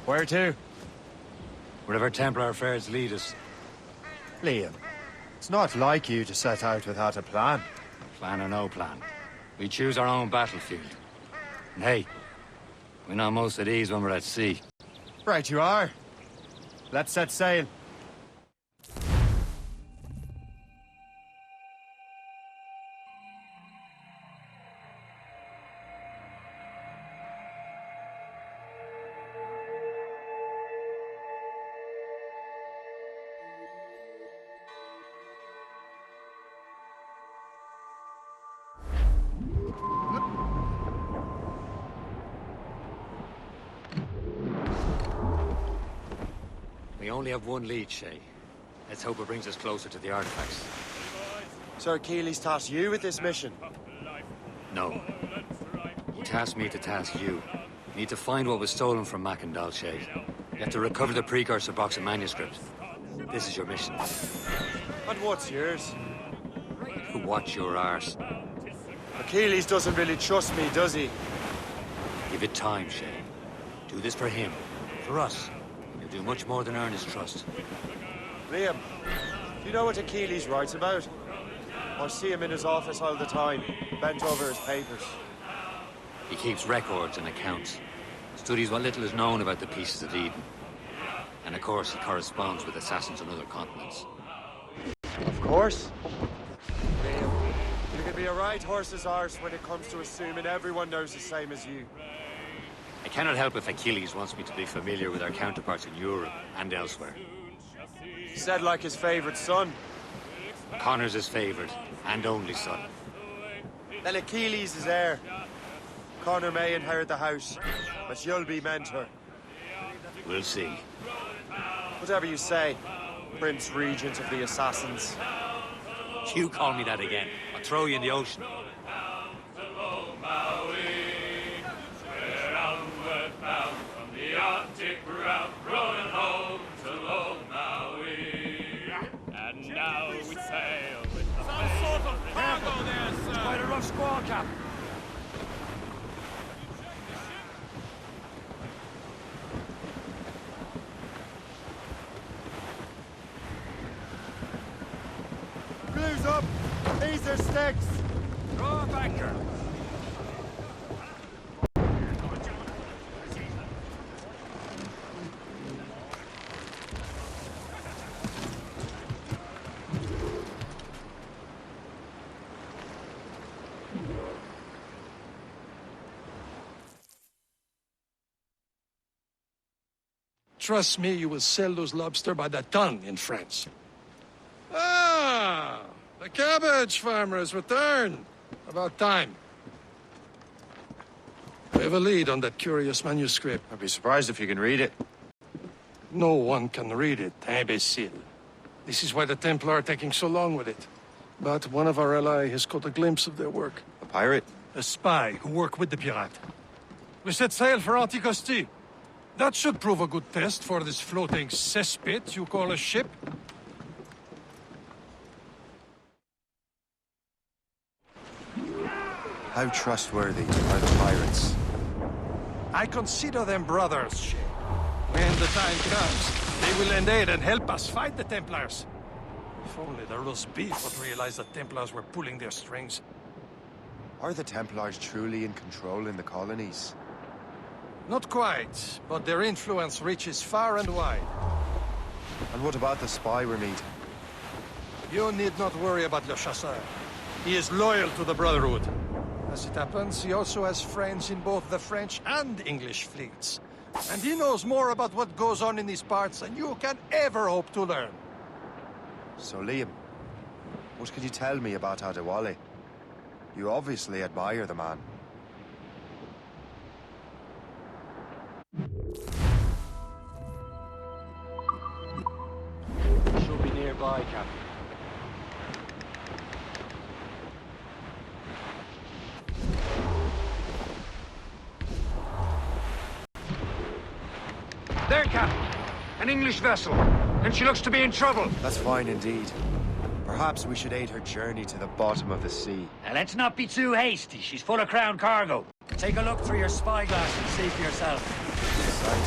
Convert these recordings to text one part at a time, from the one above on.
Where to? Wherever Templar affairs lead us. Liam, it's not like you to set out without a plan. Plan or no plan. We choose our own battlefield. And hey, we're not most at ease when we're at sea. Right you are. Let's set sail. We only have one lead, Shay. Let's hope it brings us closer to the artifacts. Sir Keeley's tasked you with this mission. No. He tasked me to task you. You need to find what was stolen from Mackandal, Shay. You have to recover the precursor box of manuscript. This is your mission. And what's yours? Watch your arse. Achilles doesn't really trust me, does he? Give it time, Shay. Do this for him. For us. You'll do much more than earn his trust. Liam, do you know what Achilles writes about? I see him in his office all the time, bent over his papers. He keeps records and accounts. Studies what little is known about the pieces of Eden. And of course, he corresponds with assassins on other continents. Of course. Liam, you can be a right horse's arse when it comes to assuming everyone knows the same as you. I cannot help if Achilles wants me to be familiar with our counterparts in Europe and elsewhere. Said like his favorite son. Connor's his favorite and only son. Then Achilles is heir. Connor may inherit the house, but you'll be mentor. We'll see. Whatever you say, Prince Regent of the Assassins. You call me that again, I'll throw you in the ocean. And now we sail with some sort of cargo there, sir. Quite a rough squall, Cap. Blues up! These are sticks! Throw a banker. Trust me, you will sell those lobster by the ton in France. Ah, the cabbage farmer has returned. About time. We have a lead on that curious manuscript. I'd be surprised if you can read it. No one can read it, imbecile. This is why the Templar are taking so long with it. But one of our allies has caught a glimpse of their work. A pirate? A spy who worked with the pirate. We set sail for Anticosti. That should prove a good test for this floating cesspit you call a ship. How trustworthy are the pirates? I consider them brothers, Shay. When the time comes, they will lend aid and help us fight the Templars. If only the roast beef would realize the Templars were pulling their strings. Are the Templars truly in control in the colonies? Not quite, but their influence reaches far and wide. And what about the spy we're meeting? You need not worry about Le Chasseur. He is loyal to the Brotherhood. As it happens, he also has friends in both the French and English fleets. And he knows more about what goes on in these parts than you can ever hope to learn. So, Liam, what can you tell me about Adewale? You obviously admire the man. Should be nearby, Captain. There, Captain. An English vessel. And she looks to be in trouble. That's fine indeed. Perhaps we should aid her journey to the bottom of the sea. Now, let's not be too hasty. She's full of crown cargo. Take a look through your spyglass and see for yourself. Sight.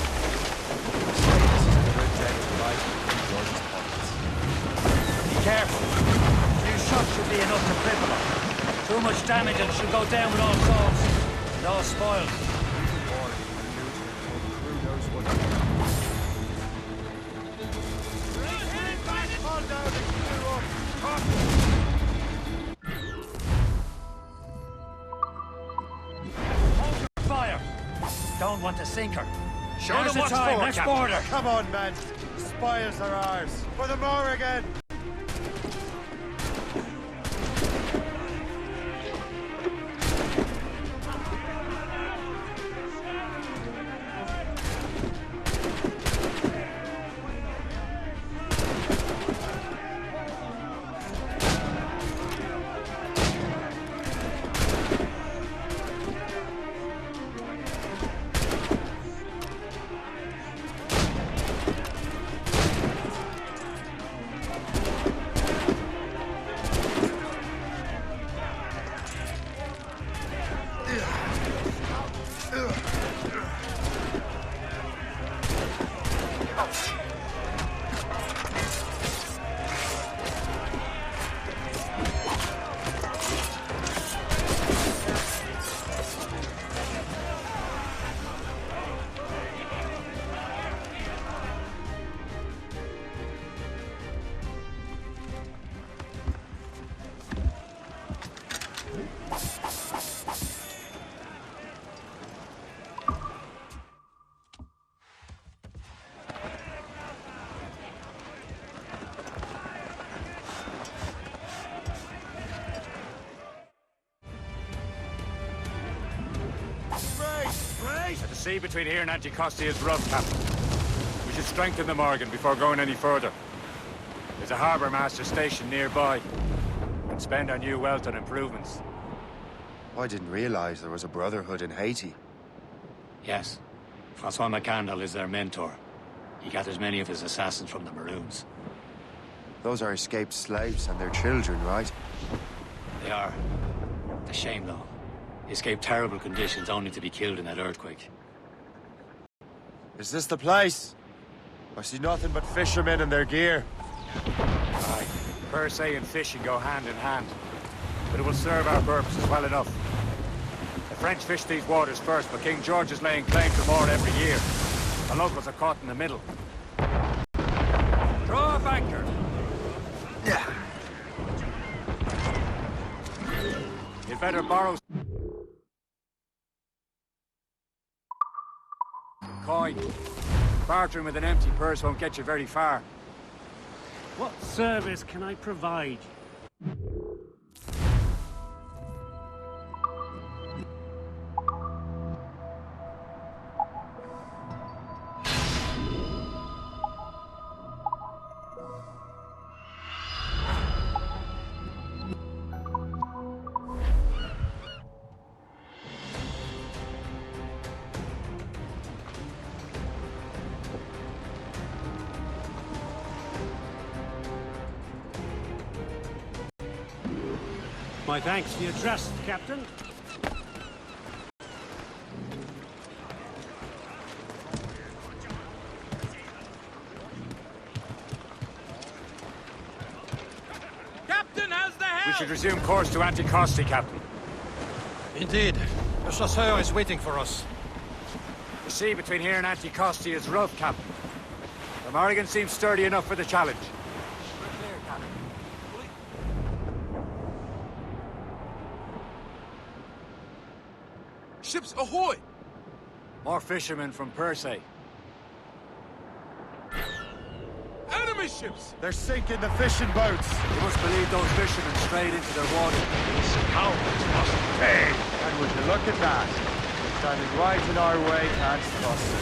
This is a good day to ride in George's pockets. Be careful. A few shots should be enough to cripple her. Too much damage and she'll go down with all souls. And all spoiled. Fire! Don't want to sink her. Show them what's time. Let's board her. Come on, men. The spoils are ours. For the more again. The sea between here and Anticosti is rough, Captain. We should strengthen the Morgan before going any further. There's a harbour master station nearby. We can spend our new wealth on improvements. I didn't realize there was a brotherhood in Haiti. Yes. Francois McCandle is their mentor. He gathers many of his assassins from the Maroons. Those are escaped slaves and their children, right? They are. It's a shame, though. They escaped terrible conditions only to be killed in that earthquake. Is this the place? I see nothing but fishermen and their gear. Aye. Per se and fishing go hand in hand. But it will serve our purposes well enough. The French fish these waters first, but King George is laying claim to more every year. The locals are caught in the middle. Draw up anchor. Yeah. You'd better borrow coin. Bartering with an empty purse won't get you very far. What service can I provide? My thanks for your trust, Captain. Captain, how's the helm? We should resume course to Anticosti, Captain. Indeed. The chasseur is waiting for us. The sea between here and Anticosti is rough, Captain. The Morrigan seems sturdy enough for the challenge. Ships ahoy! More fishermen from Persay. Enemy ships! They're sinking the fishing boats. You must believe those fishermen strayed into their water. These cowards must pay! And would you look at that? Standing right in our way, can't trust it.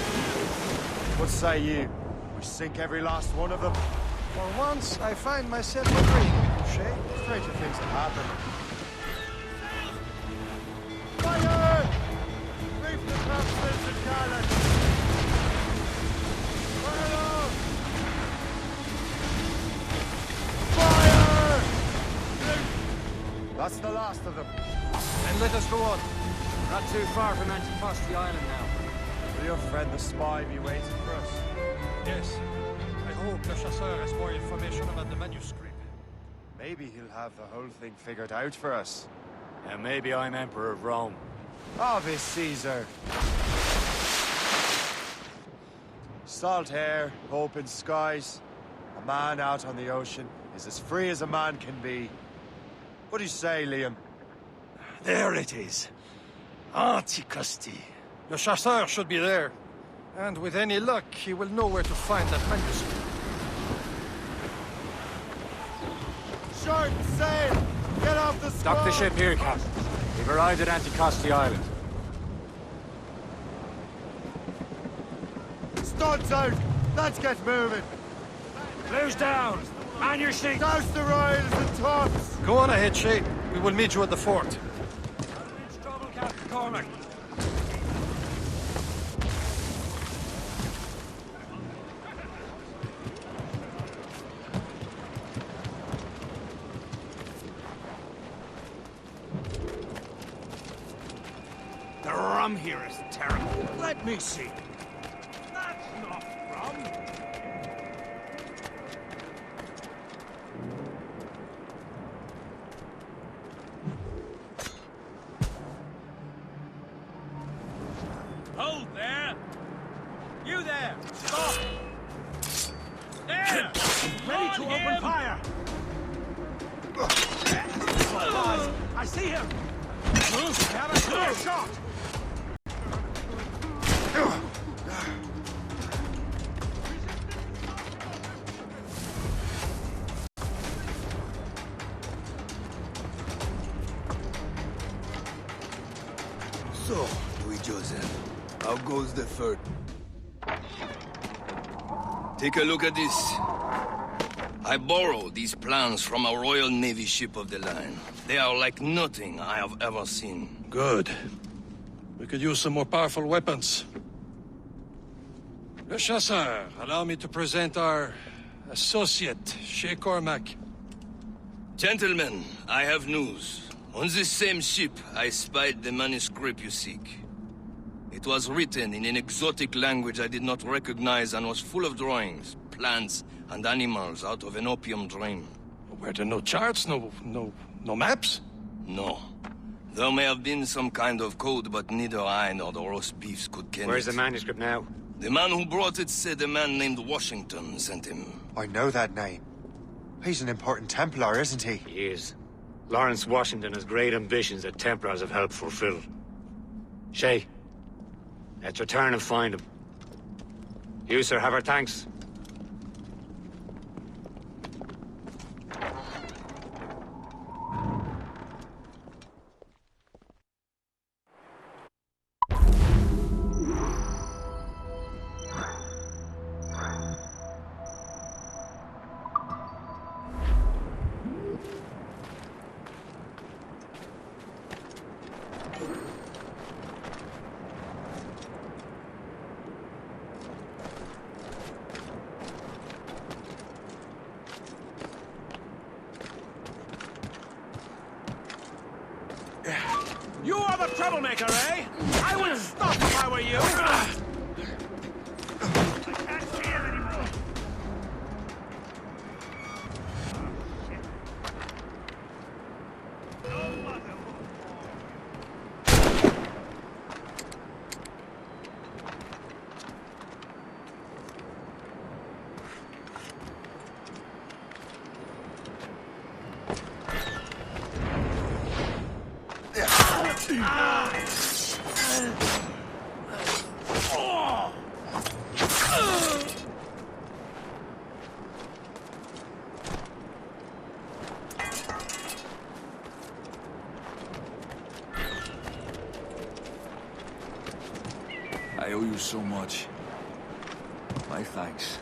What say you? We sink every last one of them? For once, I find myself agreeing, Touché. Stranger things have happened. Fire! Reef the capstans and gallants! That's the last of them. And let us go on. Not too far from Anticosti Island now. Will your friend the spy be waiting for us? Yes. I hope Le Chasseur has more information about the manuscript. Maybe he'll have the whole thing figured out for us. And maybe I'm Emperor of Rome. Ave Caesar. Salt air, open skies. A man out on the ocean is as free as a man can be. What do you say, Liam? There it is. Anticosti. Le Chasseur should be there. And with any luck, he will know where to find that manuscript. Short sail! Get off the squall! Dock the ship here, Captain. We've arrived at Anticosti Island. Studs out! Let's get moving! Blues down! Man your seat! Douse the royals and tops! Go on ahead, Shay. We will meet you at the fort. It's trouble, Captain Cormac. The rum here is terrible. Let me see. That's not rum. Hold there! You there! Stop! There! Ready to open fire! I see him! Have a clear shot! So, Louis Joseph, how goes the fort? Take a look at this. I borrowed these plans from a Royal Navy ship of the line. They are like nothing I have ever seen. Good. We could use some more powerful weapons. Le Chasseur, allow me to present our associate, Shay Cormac. Gentlemen, I have news. On this same ship, I spied the manuscript you seek. It was written in an exotic language I did not recognize and was full of drawings, plants, and animals out of an opium dream. Were there no charts, no maps? No. There may have been some kind of code, but neither I nor the roast beefs could ken Where's it. the manuscript now? The man who brought it said a man named Washington sent him. I know that name. He's an important Templar, isn't he? He is. Lawrence Washington has great ambitions that Templars have helped fulfill. Shay, let's return and find him. You, sir, have our thanks. You are the troublemaker, eh? I would stop if I were you! I can't see him anymore! I owe you so much. My thanks.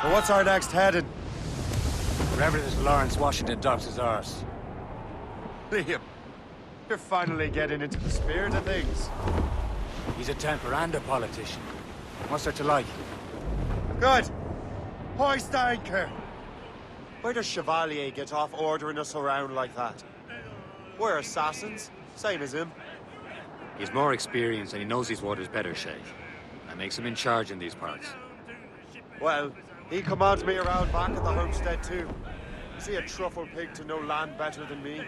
So what's our next heading? Wherever this Lawrence Washington docks is ours. Liam, you're finally getting into the spirit of things. He's a temper and a politician. What's there to like? Good. Hoist anchor. Where does Chevalier get off ordering us around like that? We're assassins, same as him. He's more experienced and he knows these waters better, Shay. That makes him in charge in these parts. Well, he commands me around back at the homestead too. Is he a truffle pig to know land better than me?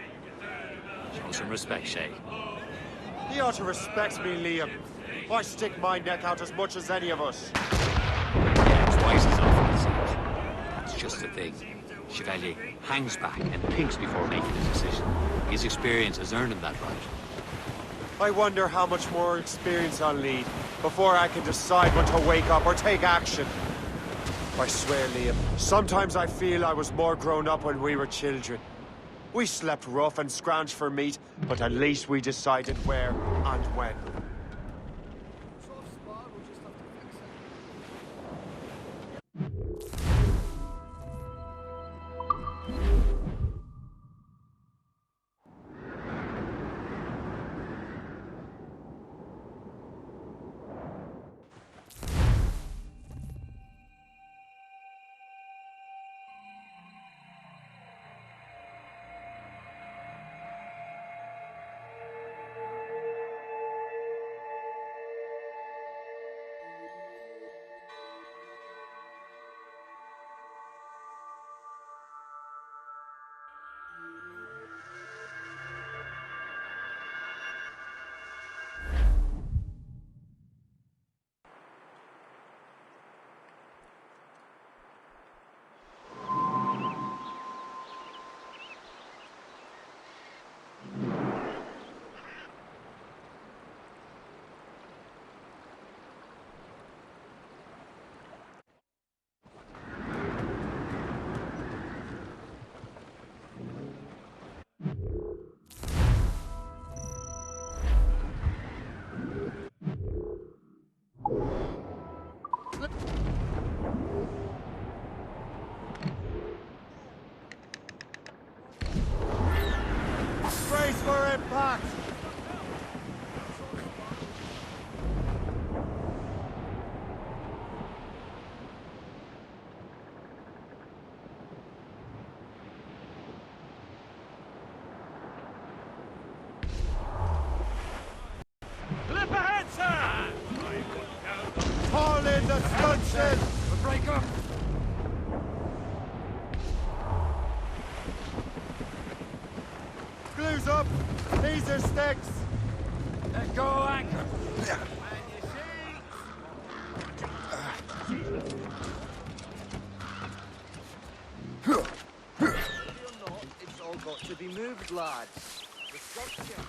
Show some respect, Shay. He ought to respect me, Liam. I stick my neck out as much as any of us. Yeah, twice as often, it seems. That's just the thing. Chevalier hangs back and thinks before making a decision. His experience has earned him that right. I wonder how much more experience I'll need before I can decide when to wake up or take action. I swear, Liam, sometimes I feel I was more grown up when we were children. We slept rough and scrounged for meat, but at least we decided where and when. Brace for impact! Clip ahead, sir! Haul in the stunsail! Break up! Glues up! These are sticks! Let go anchor! It's all got to be moved, lads. The structure.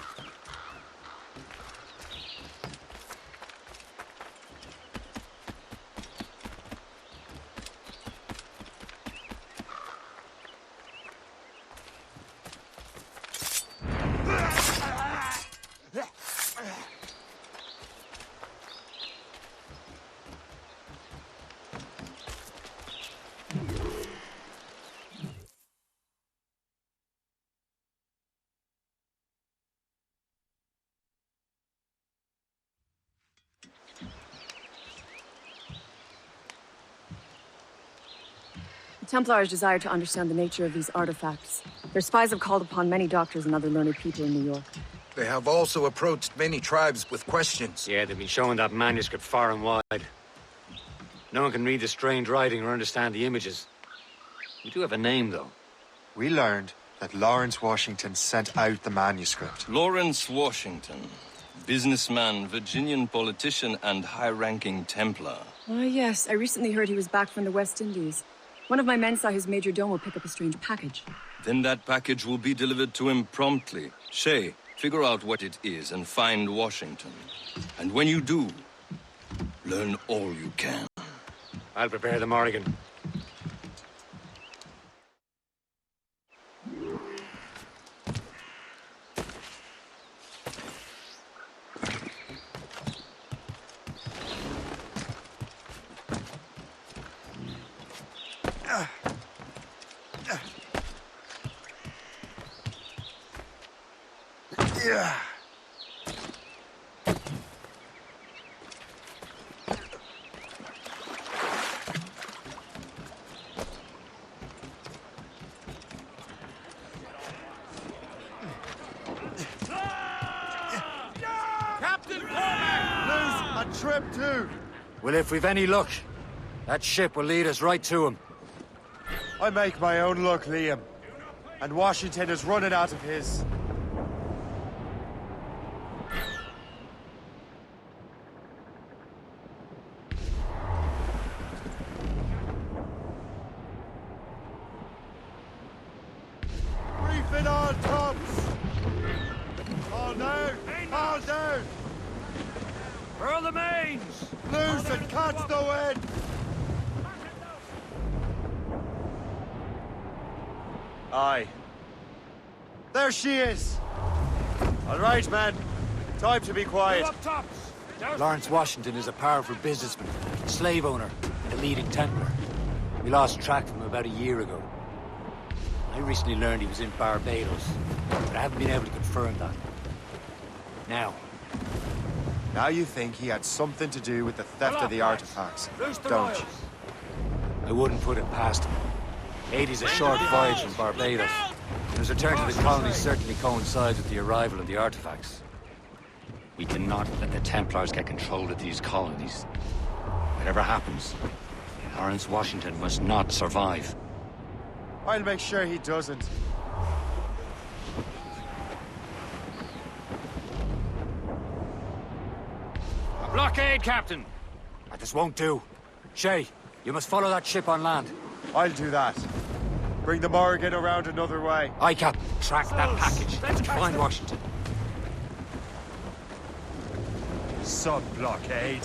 The Templars desire to understand the nature of these artifacts. Their spies have called upon many doctors and other learned people in New York. They have also approached many tribes with questions. Yeah, they've been showing that manuscript far and wide. No one can read the strange writing or understand the images. We do have a name, though. We learned that Lawrence Washington sent out the manuscript. Lawrence Washington. Businessman, Virginian politician, and high-ranking Templar. Ah, yes. I recently heard he was back from the West Indies. One of my men saw his major domo pick up a strange package. Then that package will be delivered to him promptly. Shay, figure out what it is and find Washington. And when you do, learn all you can. I'll prepare the Morrigan. Yeah. Captain Cormac! Lose a trip too. Well, if we've any luck, that ship will lead us right to him. I make my own luck, Liam. And Washington is running out of his. Reef it on, tops! All down! All down! Furl the mains! Loose and catch the wind! Aye. There she is! All right, man. Time to be quiet. Up tops! Lawrence Washington is a powerful businessman, slave owner, and a leading Templar. We lost track of him about a year ago. I recently learned he was in Barbados, but I haven't been able to confirm that. Now you think he had something to do with the theft of the artifacts, don't you? I wouldn't put it past him. 80's a short voyage from Barbados, and his return to the colony certainly coincides with the arrival of the artifacts. We cannot let the Templars get control of these colonies. Whatever happens, Lawrence Washington must not survive. I'll make sure he doesn't. A blockade, Captain! This won't do. Shay, you must follow that ship on land. I'll do that. Bring the Morrigan around another way. Aye, Captain. Track that package. Find Washington. Sub-blockade.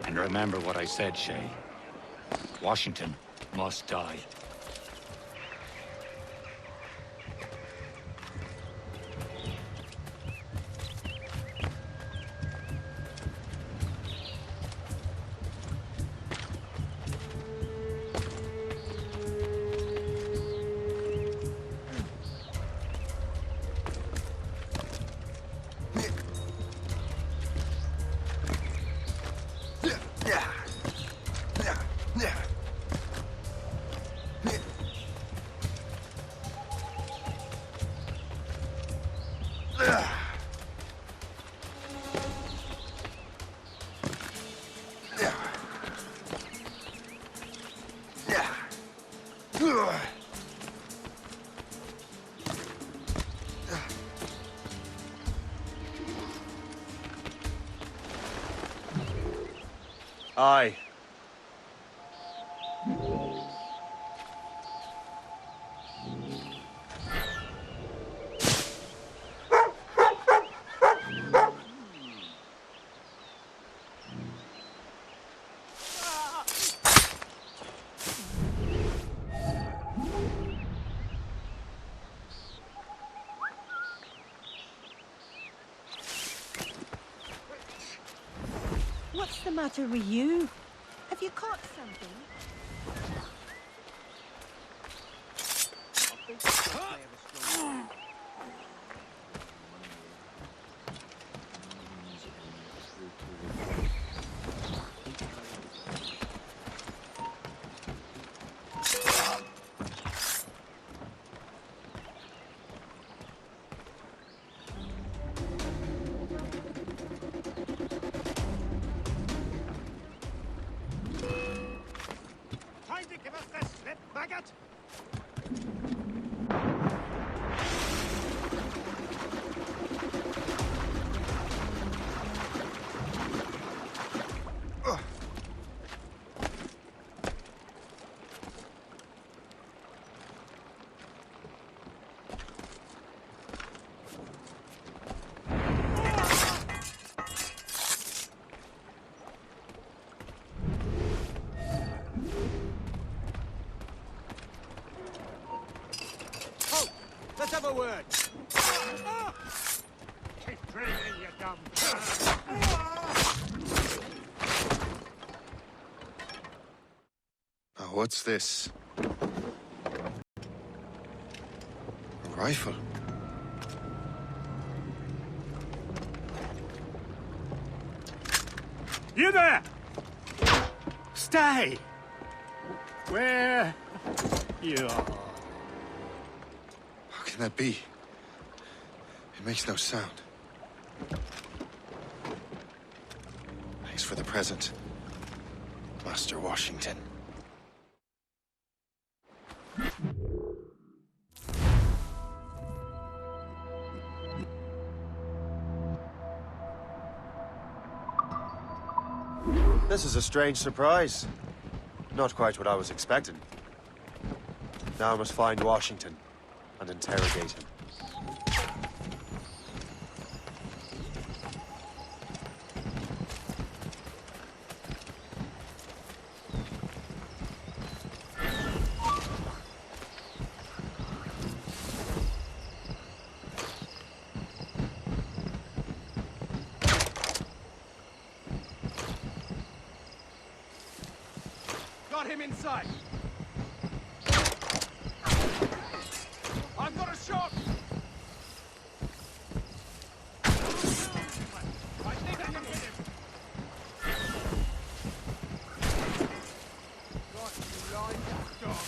And remember what I said, Shay. Washington must die. Aye. What's the matter with you? Have you caught something? Give us the slip, maggot! Let's have a word. Keep drinking, you dumb... What's this? A rifle? You there! Stay! Where you are? How can that be? It makes no sound. Thanks for the present, Master Washington. This is a strange surprise. Not quite what I was expecting. Now I must find Washington and interrogate him. Got him inside. I've got a shot. I think I can hit him. Got you like a dog.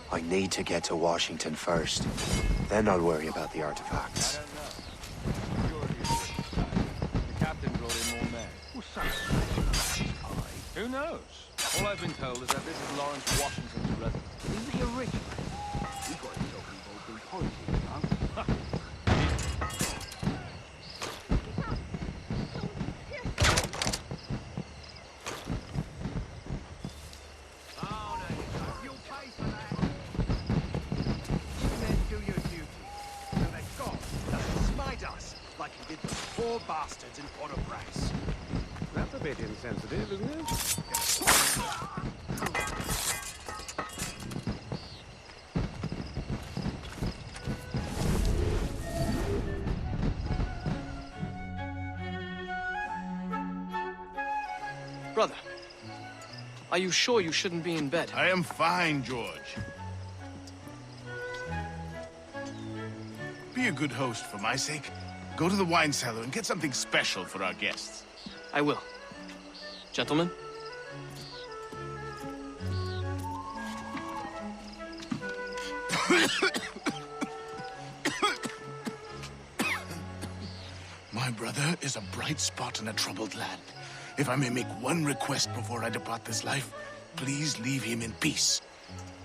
I need to get to Washington first. Then I'll worry about the artifacts. The captain brought in more men. Who knows? All I've been told is that this is Lawrence Washington's residence. Is he a rich man? He got himself involved in politics, huh? Poor bastards in Port-au-Prince. That's a bit insensitive, isn't it? Brother, are you sure you shouldn't be in bed? I am fine, George. Be a good host for my sake. Go to the wine cellar and get something special for our guests. I will. Gentlemen? My brother is a bright spot in a troubled land. If I may make one request before I depart this life, please leave him in peace.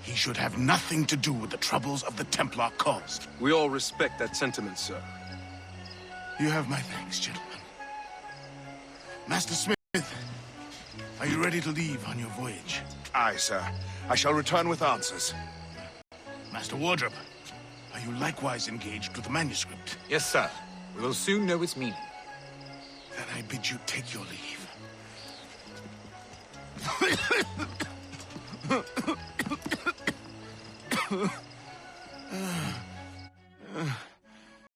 He should have nothing to do with the troubles of the Templar cause. We all respect that sentiment, sir. You have my thanks, gentlemen. Master Smith, are you ready to leave on your voyage? Aye, sir. I shall return with answers. Master Wardrop, are you likewise engaged with the manuscript? Yes, sir. We will soon know its meaning. Then I bid you take your leave.